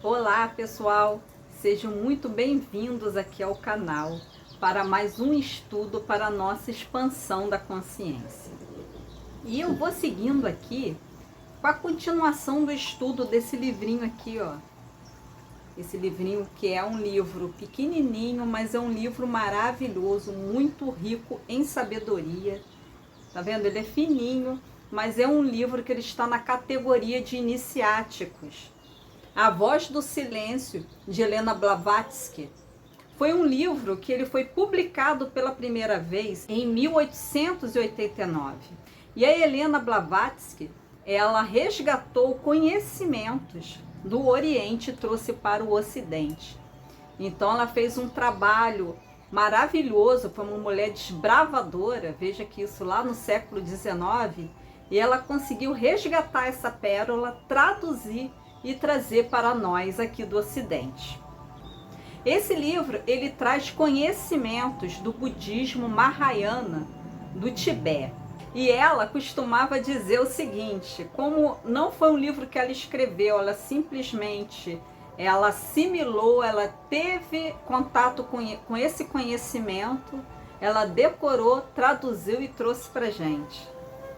Olá pessoal, sejam muito bem-vindos aqui ao canal para mais um estudo para a nossa expansão da consciência. E eu vou seguindo aqui com a continuação do estudo desse livrinho aqui, ó. Esse livrinho que é um livro pequenininho, mas é um livro maravilhoso, muito rico em sabedoria. Tá vendo? Ele é fininho, mas é um livro que ele está na categoria de iniciáticos. A Voz do Silêncio, de Helena Blavatsky, foi um livro que ele foi publicado pela primeira vez em 1889. E a Helena Blavatsky, ela resgatou conhecimentos do Oriente e trouxe para o Ocidente. Então ela fez um trabalho maravilhoso, foi uma mulher desbravadora, veja que isso lá no século XIX, e ela conseguiu resgatar essa pérola, traduzir e trazer para nós aqui do Ocidente. Esse livro, ele traz conhecimentos do budismo Mahayana do Tibete. E ela costumava dizer o seguinte, como não foi um livro que ela escreveu, ela simplesmente ela assimilou, ela teve contato com esse conhecimento, ela decorou, traduziu e trouxe para gente.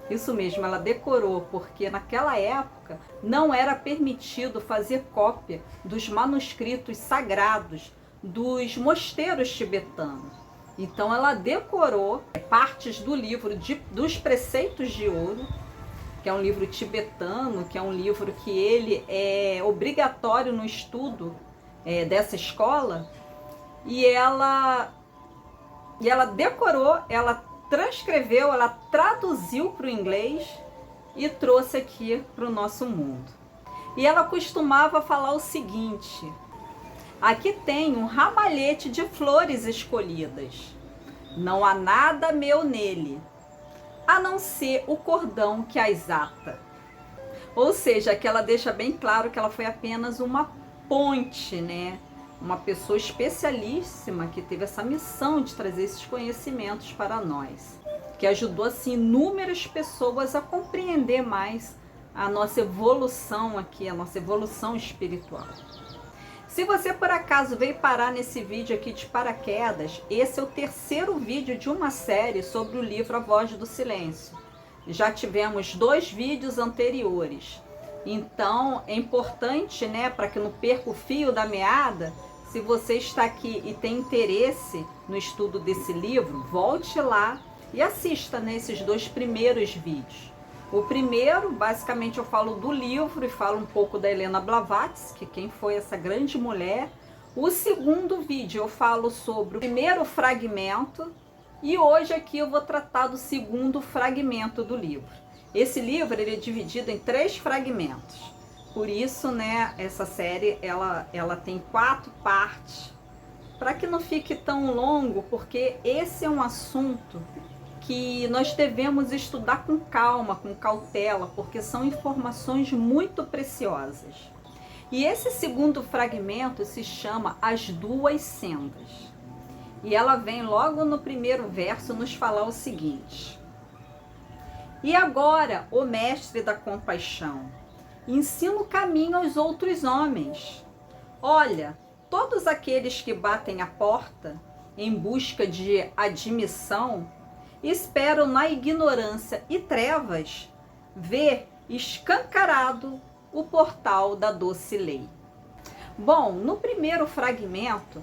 Isso mesmo, ela decorou, porque naquela época não era permitido fazer cópia dos manuscritos sagrados dos mosteiros tibetanos. Então ela decorou partes do livro dos Preceitos de Ouro, que é um livro tibetano, que é um livro que ele é obrigatório no estudo dessa escola, e ela decorou, ela transcreveu, ela traduziu para o inglês e trouxe aqui para o nosso mundo. E ela costumava falar o seguinte: aqui tem um ramalhete de flores escolhidas. Não há nada meu nele, a não ser o cordão que as ata. Ou seja, que ela deixa bem claro que ela foi apenas uma ponte, né? Uma pessoa especialíssima que teve essa missão de trazer esses conhecimentos para nós, que ajudou assim inúmeras pessoas a compreender mais a nossa evolução aqui, a nossa evolução espiritual. Se você por acaso veio parar nesse vídeo aqui de paraquedas, esse é o terceiro vídeo de uma série sobre o livro A Voz do Silêncio. Já tivemos 2 vídeos anteriores. Então é importante, né, para que não perca o fio da meada, se você está aqui e tem interesse no estudo desse livro, volte lá e assista nesses 2 primeiros vídeos. O primeiro, basicamente, eu falo do livro e falo um pouco da Helena Blavatsky, quem foi essa grande mulher. O segundo vídeo eu falo sobre o primeiro fragmento e hoje aqui eu vou tratar do segundo fragmento do livro. Esse livro ele é dividido em 3 fragmentos. Por isso, né, essa série ela tem 4 partes, para que não fique tão longo, porque esse é um assunto que nós devemos estudar com calma, com cautela, porque são informações muito preciosas. E esse segundo fragmento se chama As Duas Sendas. E ela vem logo no primeiro verso nos falar o seguinte: e agora, ó mestre da compaixão, ensina o caminho aos outros homens. Olha, todos aqueles que batem a porta em busca de admissão, esperam na ignorância e trevas ver escancarado o portal da doce lei. Bom, no primeiro fragmento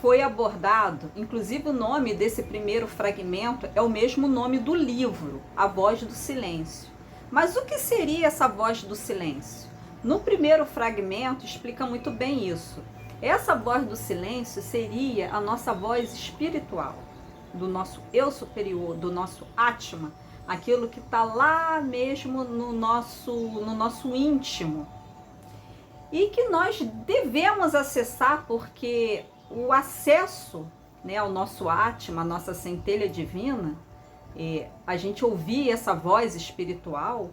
foi abordado, inclusive o nome desse primeiro fragmento é o mesmo nome do livro, A Voz do Silêncio. Mas o que seria essa voz do silêncio? No primeiro fragmento explica muito bem isso. Essa voz do silêncio seria a nossa voz espiritual, do nosso eu superior, do nosso Atma, aquilo que está lá mesmo no nosso íntimo. E que nós devemos acessar, porque o acesso, né, ao nosso Atma, a nossa centelha divina, a gente ouvir essa voz espiritual,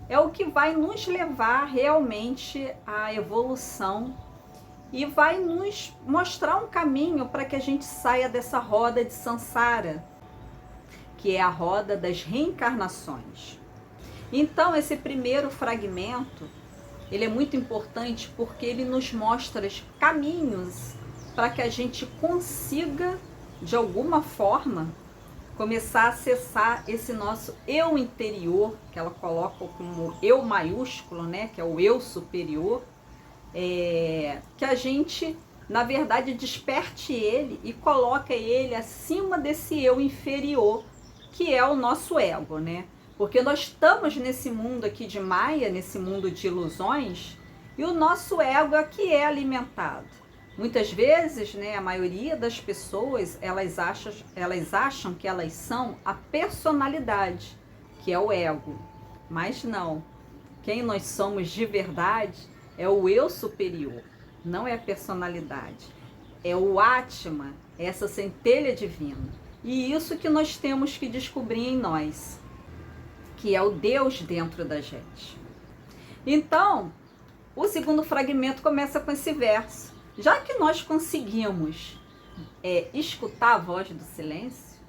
é o que vai nos levar realmente à evolução e vai nos mostrar um caminho para que a gente saia dessa roda de samsara, que é a roda das reencarnações. Então, esse primeiro fragmento, ele é muito importante porque ele nos mostra os caminhos para que a gente consiga, de alguma forma, começar a acessar esse nosso eu interior, que ela coloca como eu maiúsculo, né, que é o eu superior, que a gente, na verdade, desperte ele e coloque ele acima desse eu inferior, que é o nosso ego, né? Porque nós estamos nesse mundo aqui de Maia, nesse mundo de ilusões, e o nosso ego é que é alimentado. Muitas vezes, né, a maioria das pessoas, elas acham que elas são a personalidade, que é o ego. Mas não. Quem nós somos de verdade é o eu superior, não é a personalidade. É o Atma, é essa centelha divina. E isso que nós temos que descobrir em nós, que é o Deus dentro da gente. Então, o segundo fragmento começa com esse verso. Já que nós conseguimos escutar a voz do silêncio,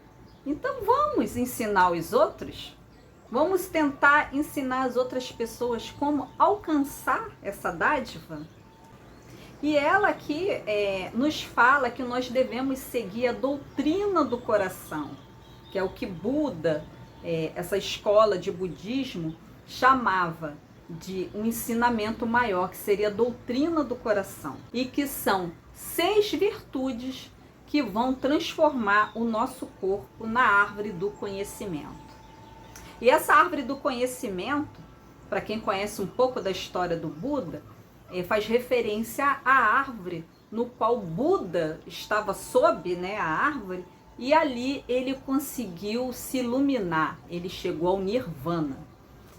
então vamos ensinar os outros, vamos tentar ensinar as outras pessoas como alcançar essa dádiva. E ela aqui nos fala que nós devemos seguir a doutrina do coração, que é o que Buda, essa escola de budismo, chamava de um ensinamento maior, que seria a doutrina do coração. E que são 6 virtudes que vão transformar o nosso corpo na árvore do conhecimento. E essa árvore do conhecimento, para quem conhece um pouco da história do Buda, faz referência à árvore no qual Buda estava sob, né, a árvore, e ali ele conseguiu se iluminar, ele chegou ao Nirvana.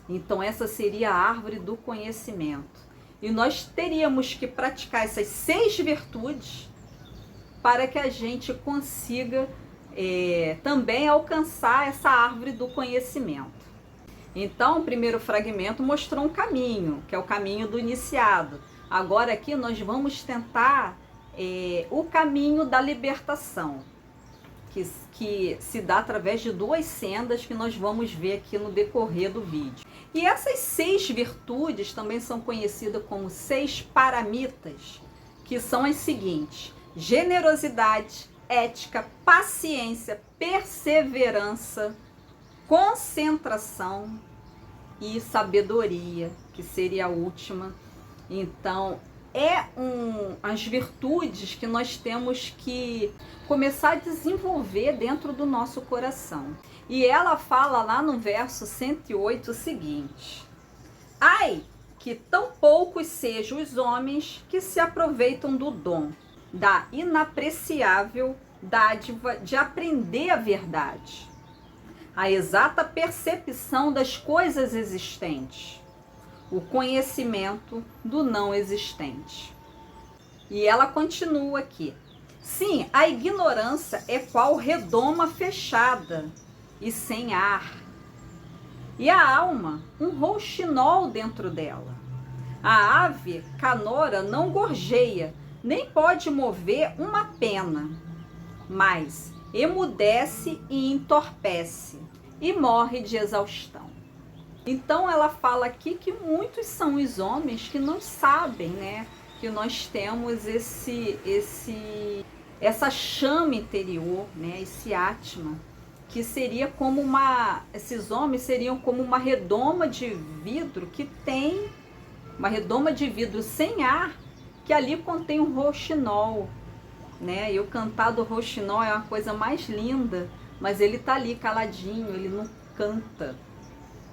Então essa seria a árvore do conhecimento. E nós teríamos que praticar essas 6 virtudes para que a gente consiga também alcançar essa árvore do conhecimento. Então o primeiro fragmento mostrou um caminho, que é o caminho do iniciado. Agora aqui nós vamos tentar o caminho da libertação, que se dá através de 2 sendas que nós vamos ver aqui no decorrer do vídeo. E essas 6 virtudes também são conhecidas como 6 paramitas, que são as seguintes: generosidade, ética, paciência, perseverança, concentração e sabedoria, que seria a última. Então, as virtudes que nós temos que começar a desenvolver dentro do nosso coração. E ela fala lá no verso 108 o seguinte: ai, que tão poucos sejam os homens que se aproveitam do dom, da inapreciável dádiva de aprender a verdade, a exata percepção das coisas existentes, o conhecimento do não existente. E ela continua aqui: sim, a ignorância é qual redoma fechada e sem ar, e a alma um rouxinol dentro dela. A ave canora não gorjeia, nem pode mover uma pena, mas emudece e entorpece, e morre de exaustão. Então ela fala aqui que muitos são os homens que não sabem, né, que nós temos essa chama interior, né, esse Atma, que seria como esses homens seriam como uma redoma de vidro uma redoma de vidro sem ar, que ali contém um rouxinol, né? E o cantar do rouxinol é uma coisa mais linda, mas ele tá ali caladinho, ele não canta.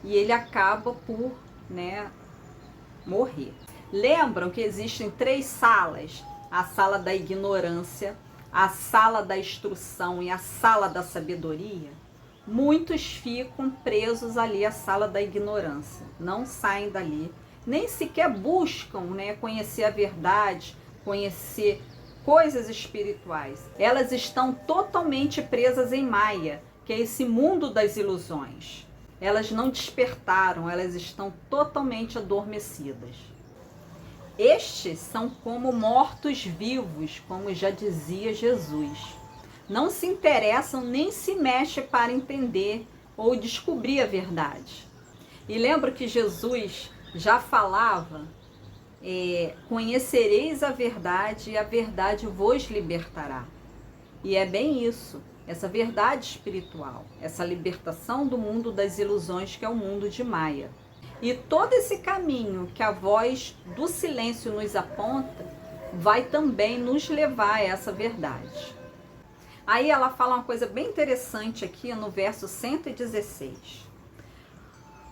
E ele acaba por, né, morrer. Lembram que existem 3 salas: a sala da ignorância, a sala da instrução e a sala da sabedoria? Muitos ficam presos ali à sala da ignorância, não saem dali, nem sequer buscam, né, conhecer a verdade, conhecer coisas espirituais. Elas estão totalmente presas em Maia, que é esse mundo das ilusões. Elas não despertaram, elas estão totalmente adormecidas. Estes são como mortos-vivos, como já dizia Jesus. Não se interessam nem se mexem para entender ou descobrir a verdade. E lembro que Jesus já falava conhecereis a verdade e a verdade vos libertará. E é bem isso, essa verdade espiritual, essa libertação do mundo das ilusões que é o mundo de Maia. E todo esse caminho que a voz do silêncio nos aponta, vai também nos levar a essa verdade. Aí ela fala uma coisa bem interessante aqui no verso 116.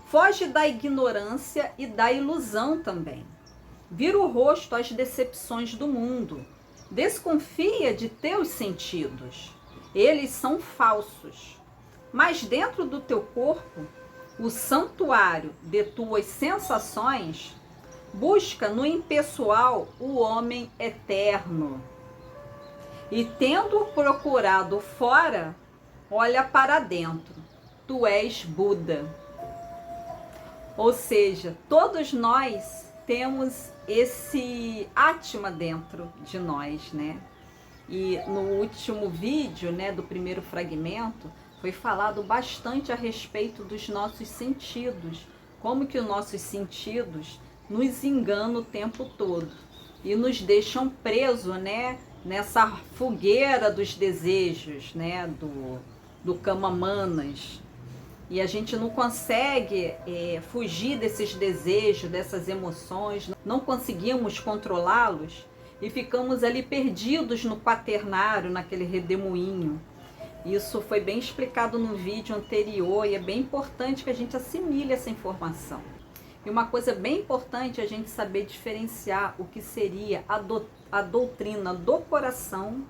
Foge da ignorância e da ilusão também. Vira o rosto às decepções do mundo. Desconfia de teus sentidos. Eles são falsos. Mas dentro do teu corpo, o santuário de tuas sensações, busca no impessoal o homem eterno. E tendo procurado fora, olha para dentro. Tu és Buda. Ou seja, todos nós temos esse Atma dentro de nós, né? E no último vídeo, né, do primeiro fragmento, foi falado bastante a respeito dos nossos sentidos, como que os nossos sentidos nos enganam o tempo todo e nos deixam presos, né, nessa fogueira dos desejos, né, do Kama-manas. E a gente não consegue fugir desses desejos, dessas emoções, não conseguimos controlá-los e ficamos ali perdidos no quaternário, naquele redemoinho. Isso foi bem explicado no vídeo anterior e é bem importante que a gente assimile essa informação. E uma coisa bem importante é a gente saber diferenciar o que seria a doutrina do coração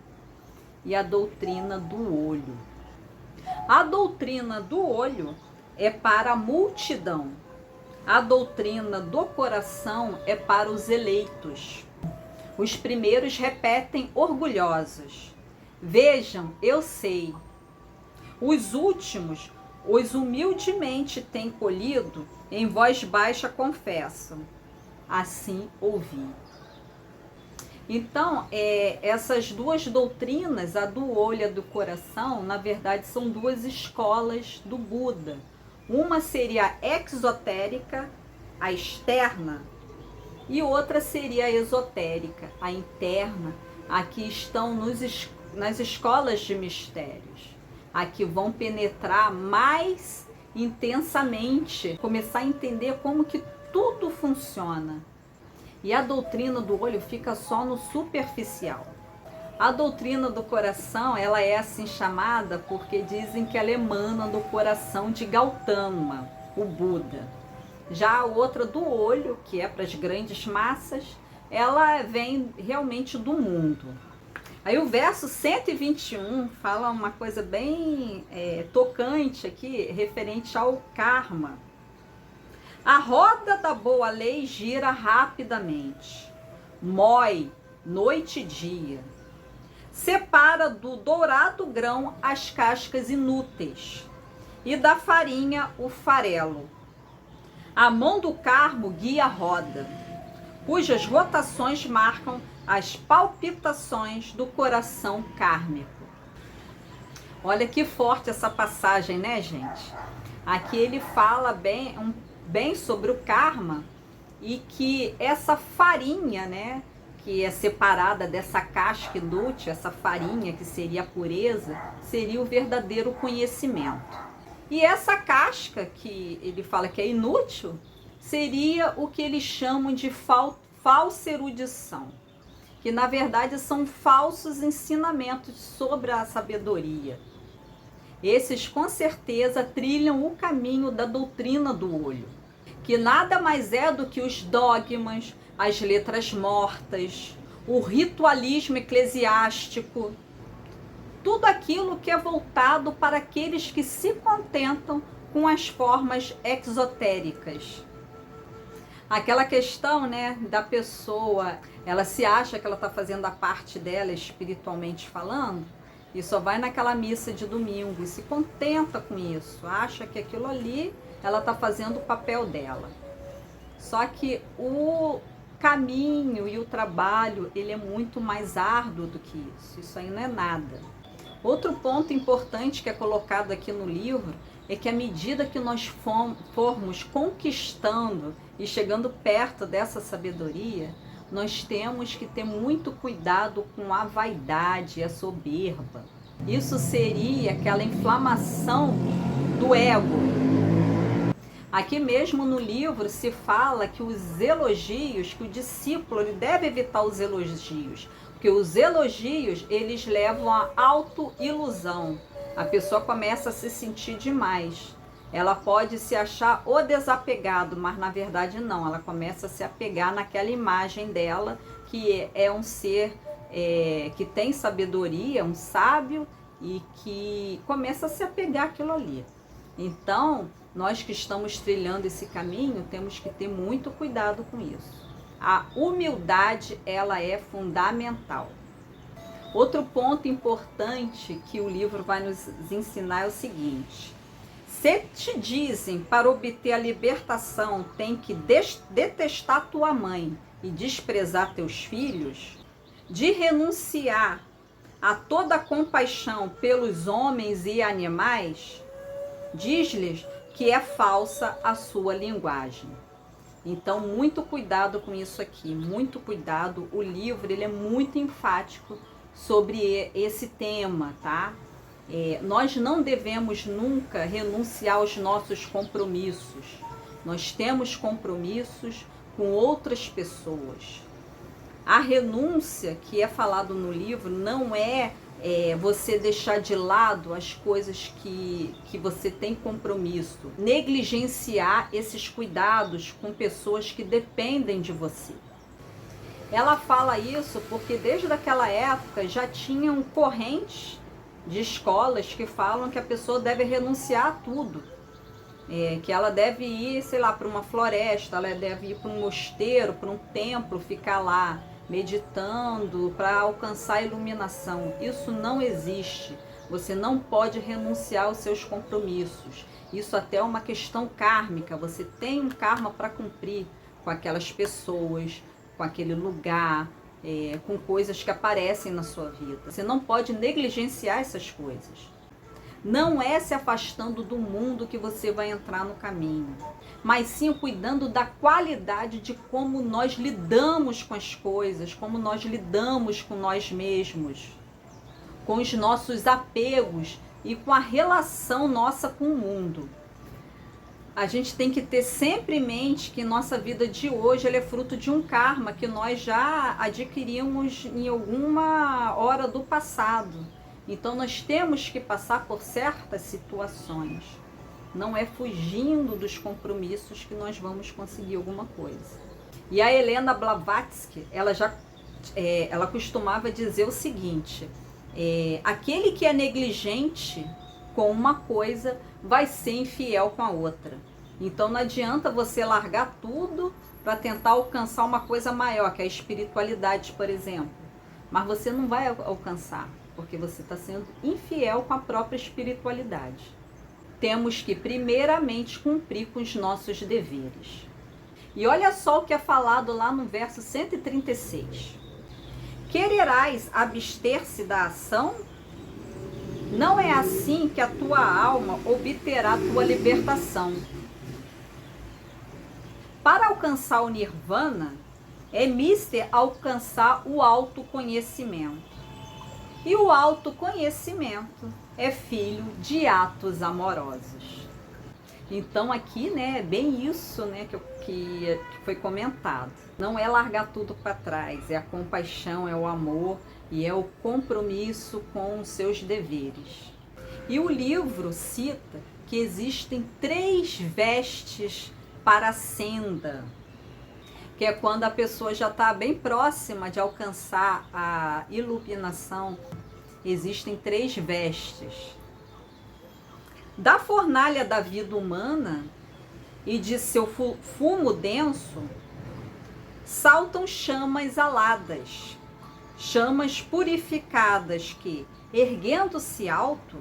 e a doutrina do olho. A doutrina do olho é para a multidão. A doutrina do coração é para os eleitos. Os primeiros repetem orgulhosos: vejam, eu sei. Os últimos, os humildemente têm colhido, em voz baixa confessam: assim ouvi. Então, essas duas doutrinas, a do olho e a do coração, na verdade são duas escolas do Buda. Uma seria a exotérica, a externa, e outra seria a esotérica, a interna. Aqui estão nas escolas de mistérios. Aqui vão penetrar mais intensamente, começar a entender como que tudo funciona. E a doutrina do olho fica só no superficial. A doutrina do coração, ela é assim chamada porque dizem que ela emana do coração de Gautama, o Buda. Já a outra do olho, que é para as grandes massas, ela vem realmente do mundo. Aí o verso 121 fala uma coisa bem tocante aqui, referente ao karma. A roda da boa lei gira rapidamente, mói noite e dia, separa do dourado grão as cascas inúteis e da farinha o farelo. A mão do carmo guia a roda, cujas rotações marcam as palpitações do coração kármico. Olha que forte essa passagem, né, gente? Aqui ele fala bem sobre o karma e que essa farinha, né, que é separada dessa casca inútil, essa farinha que seria a pureza, seria o verdadeiro conhecimento. E essa casca que ele fala que é inútil, seria o que eles chamam de falsa erudição, que na verdade são falsos ensinamentos sobre a sabedoria. Esses com certeza trilham o caminho da doutrina do olho, que nada mais é do que os dogmas, as letras mortas, o ritualismo eclesiástico, tudo aquilo que é voltado para aqueles que se contentam com as formas exotéricas. Aquela questão, né, da pessoa, ela se acha que ela está fazendo a parte dela espiritualmente falando, e só vai naquela missa de domingo e se contenta com isso, acha que aquilo ali ela está fazendo o papel dela. Só que o caminho e o trabalho, ele é muito mais árduo do que isso aí não é nada. Outro ponto importante que é colocado aqui no livro é que à medida que nós formos conquistando e chegando perto dessa sabedoria, nós temos que ter muito cuidado com a vaidade e a soberba. Isso seria aquela inflamação do ego. Aqui mesmo no livro se fala que os elogios, que o discípulo ele deve evitar os elogios, porque os elogios eles levam à autoilusão. A pessoa começa a se sentir demais. Ela pode se achar o desapegado, mas na verdade não. Ela começa a se apegar naquela imagem dela, que é um ser que tem sabedoria, um sábio, e que começa a se apegar àquilo ali. Então, nós que estamos trilhando esse caminho, temos que ter muito cuidado com isso. A humildade, ela é fundamental. Outro ponto importante que o livro vai nos ensinar é o seguinte: se te dizem para obter a libertação tem que detestar tua mãe e desprezar teus filhos, de renunciar a toda compaixão pelos homens e animais, diz-lhes que é falsa a sua linguagem. Então, muito cuidado com isso aqui, muito cuidado. O livro ele é muito enfático sobre esse tema, tá? Nós não devemos nunca renunciar aos nossos compromissos. Nós temos compromissos com outras pessoas. A renúncia que é falado no livro não é você deixar de lado as coisas que você tem compromisso, negligenciar esses cuidados com pessoas que dependem de você. Ela fala isso porque desde aquela época já tinham correntes de escolas que falam que a pessoa deve renunciar a tudo, que ela deve ir, sei lá, para uma floresta, ela deve ir para um mosteiro, para um templo, ficar lá meditando para alcançar a iluminação. Isso não existe. Você não pode renunciar aos seus compromissos. Isso até é uma questão kármica. Você tem um karma para cumprir com aquelas pessoas, com aquele lugar, com coisas que aparecem na sua vida. Você não pode negligenciar essas coisas. Não é se afastando do mundo que você vai entrar no caminho, mas sim cuidando da qualidade de como nós lidamos com as coisas, como nós lidamos com nós mesmos, com os nossos apegos e com a relação nossa com o mundo. A gente tem que ter sempre em mente que nossa vida de hoje ela é fruto de um karma que nós já adquirimos em alguma hora do passado. Então nós temos que passar por certas situações. Não é fugindo dos compromissos que nós vamos conseguir alguma coisa. E a Helena Blavatsky, ela costumava dizer o seguinte: aquele que é negligente com uma coisa vai ser infiel com a outra. Então não adianta você largar tudo para tentar alcançar uma coisa maior, que é a espiritualidade, por exemplo. Mas você não vai alcançar, porque você está sendo infiel com a própria espiritualidade. Temos que primeiramente cumprir com os nossos deveres. E olha só o que é falado lá no verso 136. Quererás abster-se da ação? Não é assim que a tua alma obterá tua libertação. Para alcançar o nirvana, é mister alcançar o autoconhecimento. E o autoconhecimento é filho de atos amorosos. Então aqui, né, é bem isso, né, que foi comentado. Não é largar tudo para trás, é a compaixão, é o amor e é o compromisso com os seus deveres. E o livro cita que existem 3 vestes para a senda, que é quando a pessoa já está bem próxima de alcançar a iluminação. Existem 3 vestes. Da fornalha da vida humana e de seu fumo denso, saltam chamas aladas, chamas purificadas que, erguendo-se alto,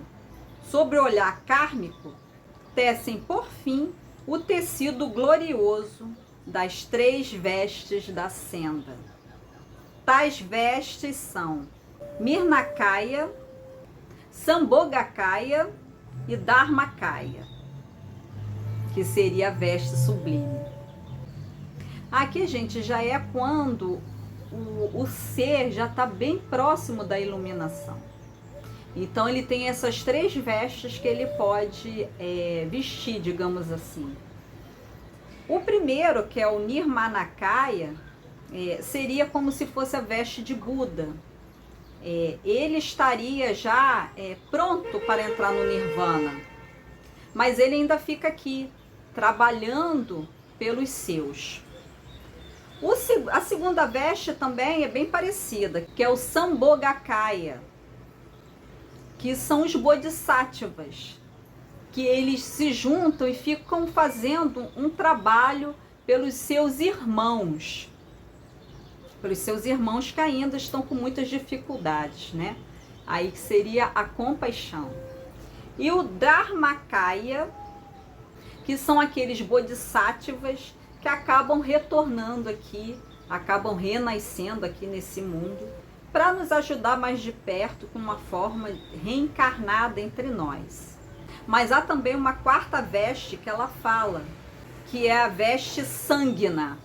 sobre o olhar kármico, tecem por fim o tecido glorioso das 3 vestes da senda. Tais vestes são Mirnakaya, Sambhogakaya e Dharmakaya, que seria a veste sublime. Aqui, gente, já é quando o ser já está bem próximo da iluminação. Então ele tem essas 3 vestes que ele pode vestir, digamos assim. O primeiro, que é o Nirmanakaya, seria como se fosse a veste de Buda. Ele estaria já pronto para entrar no Nirvana, mas ele ainda fica aqui, trabalhando pelos seus. A segunda veste também é bem parecida, que é o Sambhogakaya, que são os bodhisattvas, que eles se juntam e ficam fazendo um trabalho pelos seus irmãos que ainda estão com muitas dificuldades, né? Aí que seria a compaixão. E o Dharmakaya, que são aqueles bodhisattvas que acabam retornando aqui, acabam renascendo aqui nesse mundo, para nos ajudar mais de perto, com uma forma reencarnada entre nós. Mas há também uma 4ª veste que ela fala, que é a veste Sangna.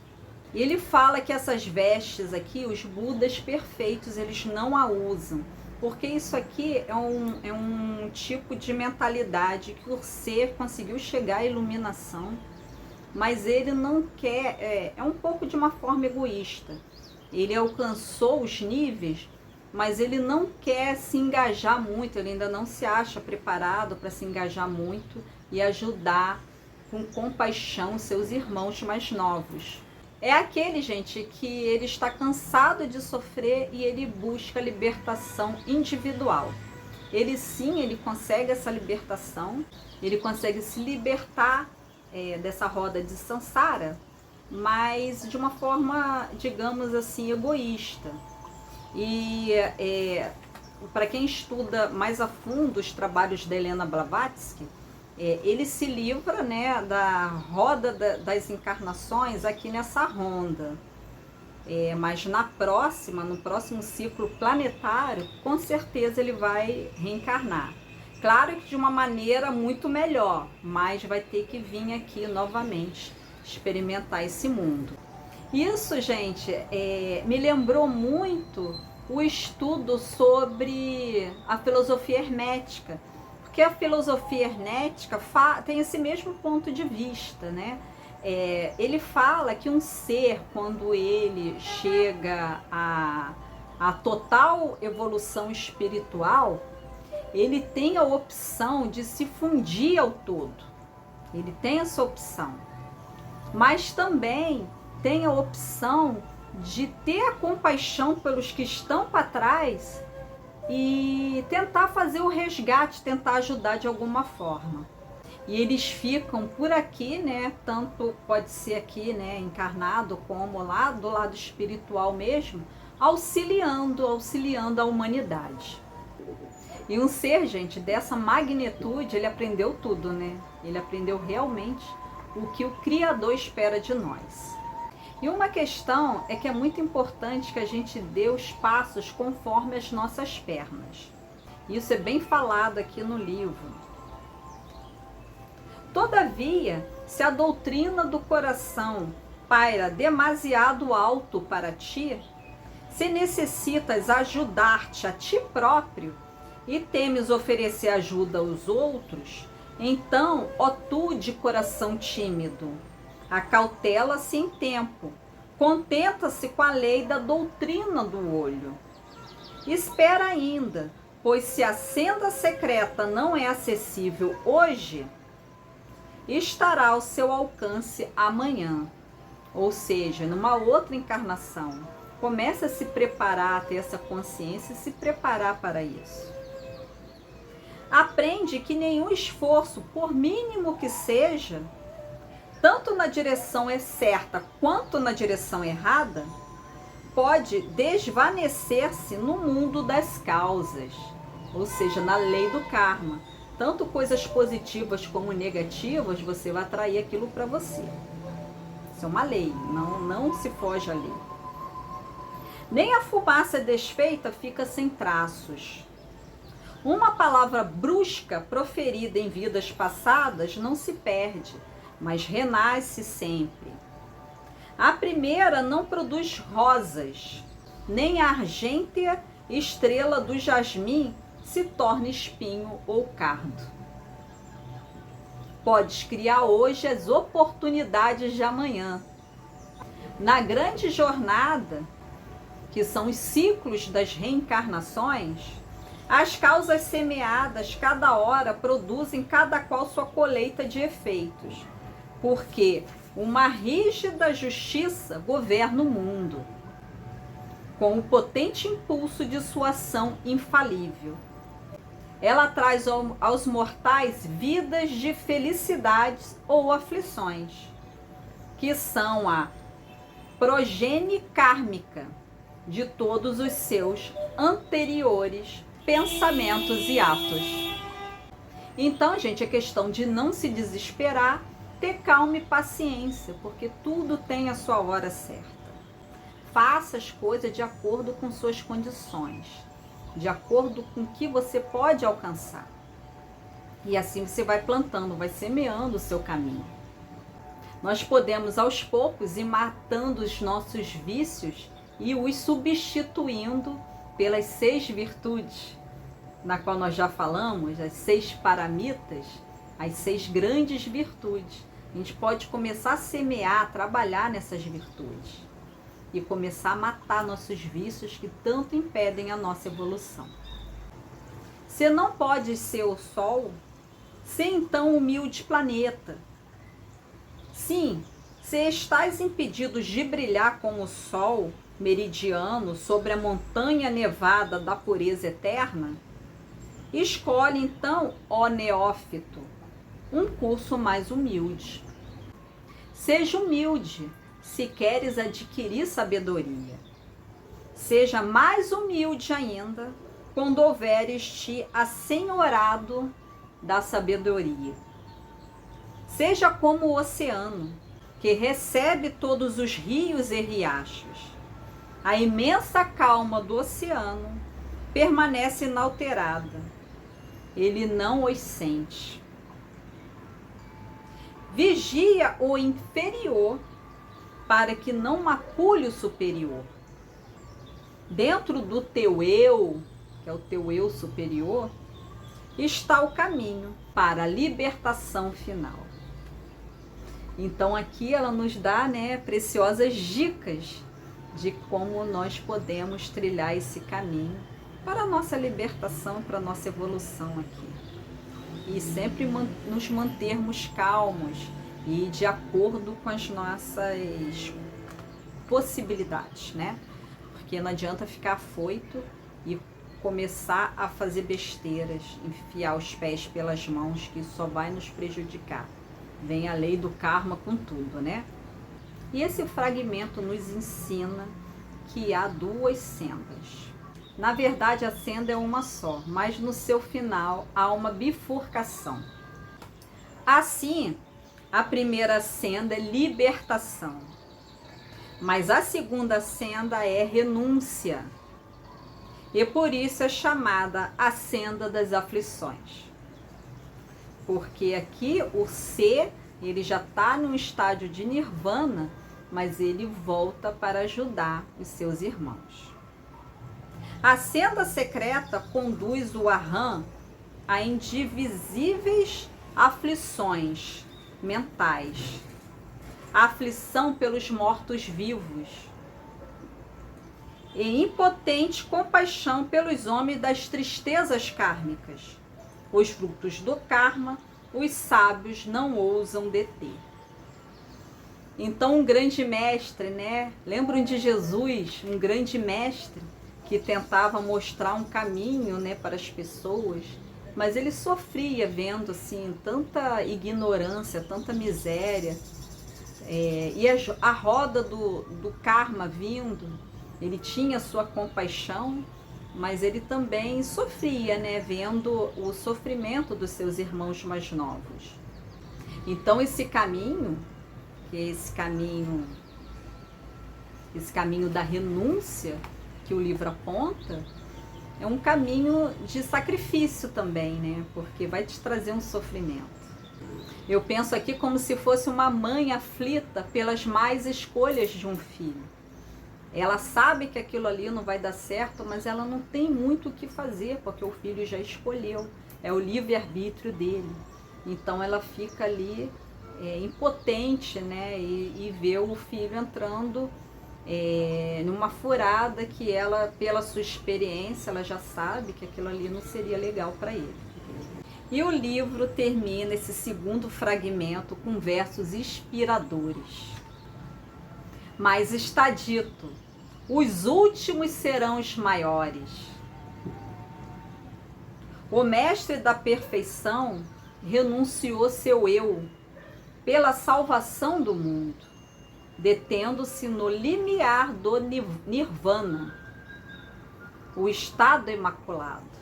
E ele fala que essas vestes aqui, os Budas perfeitos, eles não a usam, porque isso aqui é um tipo de mentalidade que o ser conseguiu chegar à iluminação, mas ele não quer, é um pouco de uma forma egoísta. Ele alcançou os níveis, mas ele não quer se engajar muito, ele ainda não se acha preparado para se engajar muito e ajudar com compaixão seus irmãos mais novos. É aquele, gente, que ele está cansado de sofrer e ele busca libertação individual. Ele sim, ele consegue essa libertação, ele consegue se libertar dessa roda de samsara, mas de uma forma, digamos assim, egoísta. E para quem estuda mais a fundo os trabalhos da Helena Blavatsky, ele se livra, né, da roda das encarnações aqui nessa ronda. Mas no próximo ciclo planetário, com certeza ele vai reencarnar. Claro que de uma maneira muito melhor, mas vai ter que vir aqui novamente experimentar esse mundo. Isso, gente, me lembrou muito o estudo sobre a filosofia hermética, porque a filosofia hermética tem esse mesmo ponto de vista, né? Ele fala que um ser, quando ele chega à total evolução espiritual, ele tem a opção de se fundir ao todo. Ele tem essa opção. Mas também tem a opção de ter a compaixão pelos que estão para trás e tentar fazer o resgate, tentar ajudar de alguma forma. E eles ficam por aqui, né? Tanto pode ser aqui, né, encarnado, como lá do lado espiritual mesmo, auxiliando a humanidade. E um ser, gente, dessa magnitude, ele aprendeu tudo, né? Ele aprendeu realmente o que o Criador espera de nós. E uma questão é que é muito importante que a gente dê os passos conforme as nossas pernas. Isso é bem falado aqui no livro. Todavia, se a doutrina do coração paira demasiado alto para ti, se necessitas ajudar-te a ti próprio e temes oferecer ajuda aos outros, então, ó tu de coração tímido, acautela-se em tempo, contenta-se com a lei da doutrina do olho. Espera ainda, pois se a senda secreta não é acessível hoje, estará ao seu alcance amanhã, ou seja, numa outra encarnação. Comece a se preparar, a ter essa consciência e se preparar para isso. Aprende que nenhum esforço, por mínimo que seja, tanto na direção certa quanto na direção errada, pode desvanecer-se no mundo das causas, ou seja, na lei do karma. Tanto coisas positivas como negativas, você vai atrair aquilo para você. Isso é uma lei, não se foge à lei. Nem a fumaça desfeita fica sem traços. Uma palavra brusca proferida em vidas passadas não se perde, mas renasce sempre. A primeira não produz rosas, nem a argêntea estrela do jasmim se torna espinho ou cardo. Podes criar hoje as oportunidades de amanhã. Na grande jornada, que são os ciclos das reencarnações, as causas semeadas cada hora produzem cada qual sua colheita de efeitos, porque uma rígida justiça governa o mundo, com o potente impulso de sua ação infalível. Ela traz aos mortais vidas de felicidades ou aflições, que são a progenie kármica de todos os seus anteriores pensamentos e atos. Então, gente, é questão de não se desesperar, ter calma e paciência, porque tudo tem a sua hora certa. Faça as coisas de acordo com suas condições, de acordo com o que você pode alcançar. E assim você vai plantando, vai semeando o seu caminho. Nós podemos aos poucos ir matando os nossos vícios e os substituindo pelas 6 virtudes, na qual nós já falamos, as 6 paramitas, as 6 grandes virtudes. A gente pode começar a semear, a trabalhar nessas virtudes e começar a matar nossos vícios que tanto impedem a nossa evolução. Você não pode ser o Sol, ser então humilde planeta. Sim, se estás impedidos de brilhar como o Sol meridiano sobre a montanha nevada da pureza eterna, escolhe então, ó neófito, um curso mais humilde. Seja humilde se queres adquirir sabedoria. Seja mais humilde ainda quando houveres te assenhorado da sabedoria. Seja como o oceano, que recebe todos os rios e riachos. A imensa calma do oceano permanece inalterada. Ele não os sente. Vigia o inferior para que não macule o superior. Dentro do teu eu, que é o teu eu superior, está o caminho para a libertação final. Então aqui ela nos dá, preciosas dicas de como nós podemos trilhar esse caminho para a nossa libertação, para a nossa evolução aqui. E sempre nos mantermos calmos e de acordo com as nossas possibilidades, Porque não adianta ficar afoito e começar a fazer besteiras, enfiar os pés pelas mãos, que isso só vai nos prejudicar. Vem a lei do karma com tudo, E esse fragmento nos ensina que há 2 sendas. Na verdade, a senda é uma só, mas no seu final há uma bifurcação. Assim, a primeira senda é libertação, mas a segunda senda é renúncia. E por isso é chamada a senda das aflições. Porque aqui o ser, ele já está num estágio de nirvana, mas ele volta para ajudar os seus irmãos. A senda secreta conduz o Arhan a indivisíveis aflições mentais, a aflição pelos mortos-vivos e impotente compaixão pelos homens das tristezas kármicas. Os frutos do karma, os sábios não ousam deter. Então, um grande mestre, Lembram de Jesus, um grande mestre que tentava mostrar um caminho, para as pessoas, mas ele sofria vendo, assim, tanta ignorância, tanta miséria, e a roda do karma vindo, ele tinha sua compaixão, mas ele também sofria, Vendo o sofrimento dos seus irmãos mais novos. Então esse caminho, que é esse caminho da renúncia que o livro aponta, é um caminho de sacrifício também, né? Porque vai te trazer um sofrimento. Eu penso aqui como se fosse uma mãe aflita pelas más escolhas de um filho. Ela sabe que aquilo ali não vai dar certo, mas ela não tem muito o que fazer, porque o filho já escolheu, é o livre-arbítrio dele. Então ela fica ali impotente, né? E vê o filho entrando numa furada que ela, pela sua experiência, ela já sabe que aquilo ali não seria legal para ele. E o livro termina esse segundo fragmento com versos inspiradores. Mas está dito, os últimos serão os maiores. O mestre da perfeição renunciou seu eu pela salvação do mundo, detendo-se no limiar do nirvana, o estado imaculado.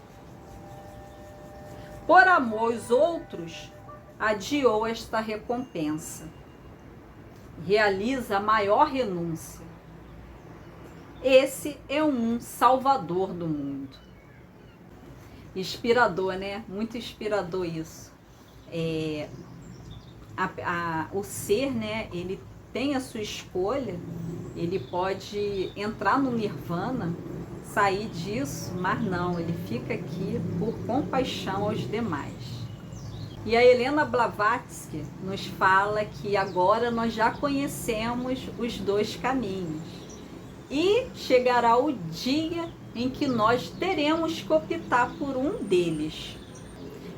Por amor aos outros, adiou esta recompensa. Realiza a maior renúncia. Esse é um salvador do mundo. Inspirador, né? Muito inspirador isso. O ser, né? Ele tem a sua escolha, ele pode entrar no nirvana, sair disso, mas não, ele fica aqui por compaixão aos demais. E a Helena Blavatsky nos fala que agora nós já conhecemos os dois caminhos. E chegará o dia em que nós teremos que optar por um deles.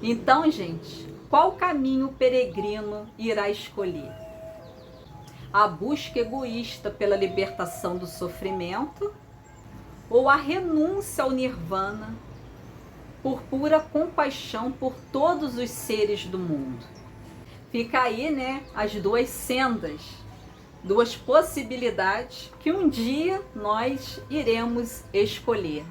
Então, gente, qual caminho o peregrino irá escolher? A busca egoísta pela libertação do sofrimento ou a renúncia ao nirvana por pura compaixão por todos os seres do mundo? Fica aí, né, as duas sendas, duas possibilidades que um dia nós iremos escolher.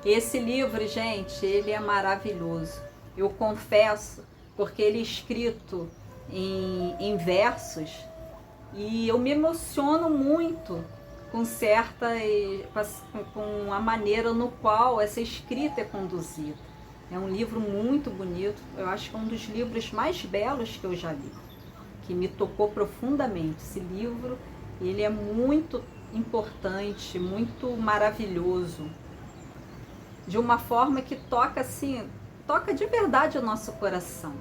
Esse livro, gente, ele é maravilhoso. Eu confesso, porque ele é escrito em versos e eu me emociono muito com com a maneira no qual essa escrita é conduzida. É um livro muito bonito, eu acho que é um dos livros mais belos que eu já li, que me tocou profundamente. Esse livro, ele é muito importante, muito maravilhoso, de uma forma que toca assim, toca de verdade o nosso coração.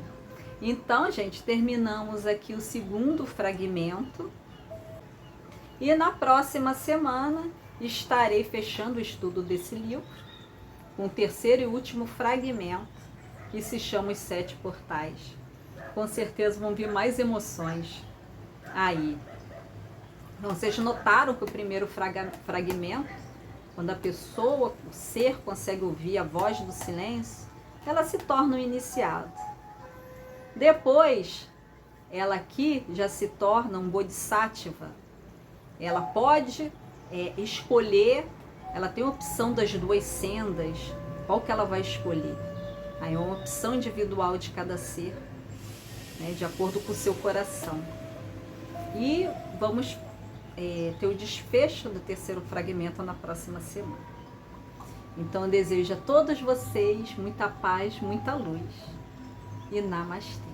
Então, gente, terminamos aqui o segundo fragmento e na próxima semana estarei fechando o estudo desse livro com o terceiro e último fragmento, que se chama Os Sete Portais. Com certeza vão vir mais emoções aí. Então, vocês notaram que o primeiro fragmento, quando a pessoa, o ser, consegue ouvir a voz do silêncio, ela se torna um iniciado. Depois, ela aqui já se torna um bodhisattva. Ela pode escolher, ela tem a opção das duas sendas, qual que ela vai escolher. Aí é uma opção individual de cada ser, né, de acordo com o seu coração. E vamos ter o desfecho do terceiro fragmento na próxima semana. Então eu desejo a todos vocês muita paz, muita luz. E namastê.